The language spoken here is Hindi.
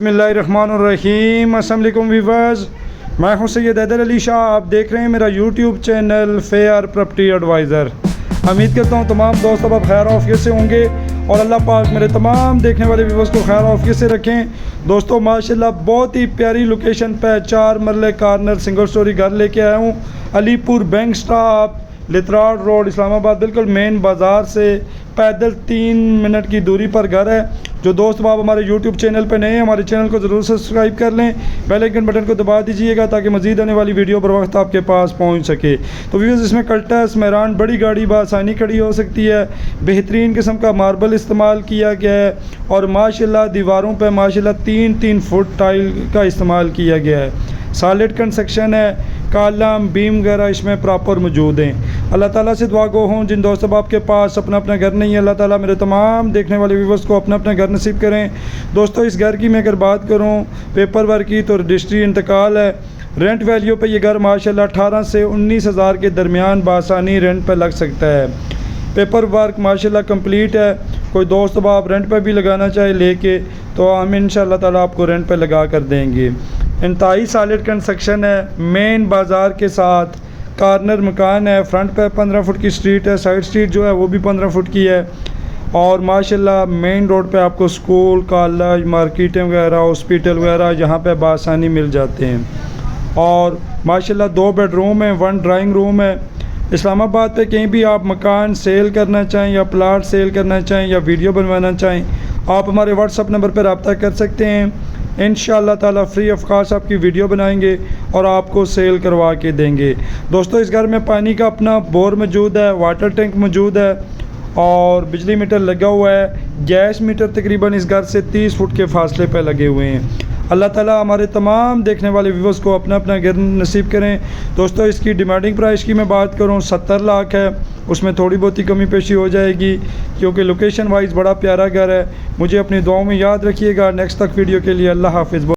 बिस्मिल्लाहिर्रहमानिर्रहीम। अस्सलाम वालेकुम व्यूअर्स, मैं हूं सैयद हैदर अली शाह। आप देख रहे हैं मेरा YouTube channel Fair Property Advisor. उम्मीद करता हूं तमाम दोस्त अब खैर आफियत से होंगे और अल्लाह पाक मेरे तमाम देखने वाले व्यूअर्स को खैर आफियत से रखें। दोस्तों माशाल्लाह बहुत ही प्यारी लोकेशन पर 4 मरले कॉर्नर सिंगल स्टोरी घर लेके आया हूँ। अलीपुर बैंक स्टॉप, लितराड़ रोड, इस्लामाबाद, बिल्कुल मेन बाज़ार से पैदल 3 मिनट की दूरी पर घर है। जो दोस्त बाब हमारे YouTube चैनल पर नए हैं, हमारे चैनल को ज़रूर सब्सक्राइब कर लें, बेल आइकन बटन को दबा दीजिएगा ताकि मज़ीद आने वाली वीडियो बर वक्त आपके पास पहुंच सके। तो व्यूअर्स, इसमें कल्टस मेहरान बड़ी गाड़ी बआसानी खड़ी हो सकती है। बेहतरीन किस्म का मार्बल इस्तेमाल किया गया है और माशाल्लाह दीवारों पर माशाल्लाह 3-3 फुट टाइल का इस्तेमाल किया गया है। सॉलिड कंस्ट्रक्शन है, कॉलम बीम वगैरह इसमें प्रॉपर मौजूद हैं। अल्लाह ताला से दुआ गो हूँ जिन दोस्तों आपके पास अपना अपना घर नहीं है, अल्लाह ताला मेरे तमाम देखने वाले व्यूवर्स को अपना अपना घर नसीब करें। दोस्तों इस घर की मैं अगर बात करूँ पेपर वर्क की तो रजिस्ट्री इंतकाल है। रेंट वैल्यू पे ये घर माशाल्लाह 18 से 19 हज़ार के दरमियान बासानी रेंट पे लग सकता है। पेपर वर्क माशाल्लाह कंप्लीट है। कोई दोस्त आप रेंट पे भी लगाना चाहे लेके तो हम इंशाल्लाह ताला आपको रेंट पे लगा कर देंगे। इंतहाई सॉलिड कंस्ट्रक्शन है, मेन बाज़ार के साथ कॉर्नर मकान है। फ्रंट पे 15 फुट की स्ट्रीट है, साइड स्ट्रीट जो है वो भी 15 फुट की है और माशाल्लाह मेन रोड पे आपको स्कूल, कॉलेज, मार्केटें वगैरह, हॉस्पिटल वगैरह यहाँ पे बासानी मिल जाते हैं। और माशाल्लाह 2 बेडरूम हैं, 1 ड्राइंग रूम है। इस्लामाबाद पे कहीं भी आप मकान सेल करना चाहें या प्लाट सेल करना चाहें या वीडियो बनवाना चाहें, आप हमारे व्हाट्सअप नंबर पर रब्ता कर सकते हैं। इंशाअल्लाह ताला फ्री ऑफ कॉस्ट आपकी वीडियो बनाएंगे और आपको सेल करवा के देंगे। दोस्तों इस घर में पानी का अपना बोर मौजूद है, वाटर टैंक मौजूद है और बिजली मीटर लगा हुआ है। गैस मीटर तकरीबन इस घर से 30 फुट के फासले पर लगे हुए हैं। अल्लाह ताला हमारे तमाम देखने वाले व्यूवर्स को अपना अपना घर नसीब करें। दोस्तों इसकी डिमांडिंग प्राइस की मैं बात करूं 70 लाख है, उसमें थोड़ी बहुत ही कमी पेशी हो जाएगी क्योंकि लोकेशन वाइज बड़ा प्यारा घर है। मुझे अपनी दुआओं में याद रखिएगा। नेक्स्ट तक वीडियो के लिए अल्लाह हाफिज़।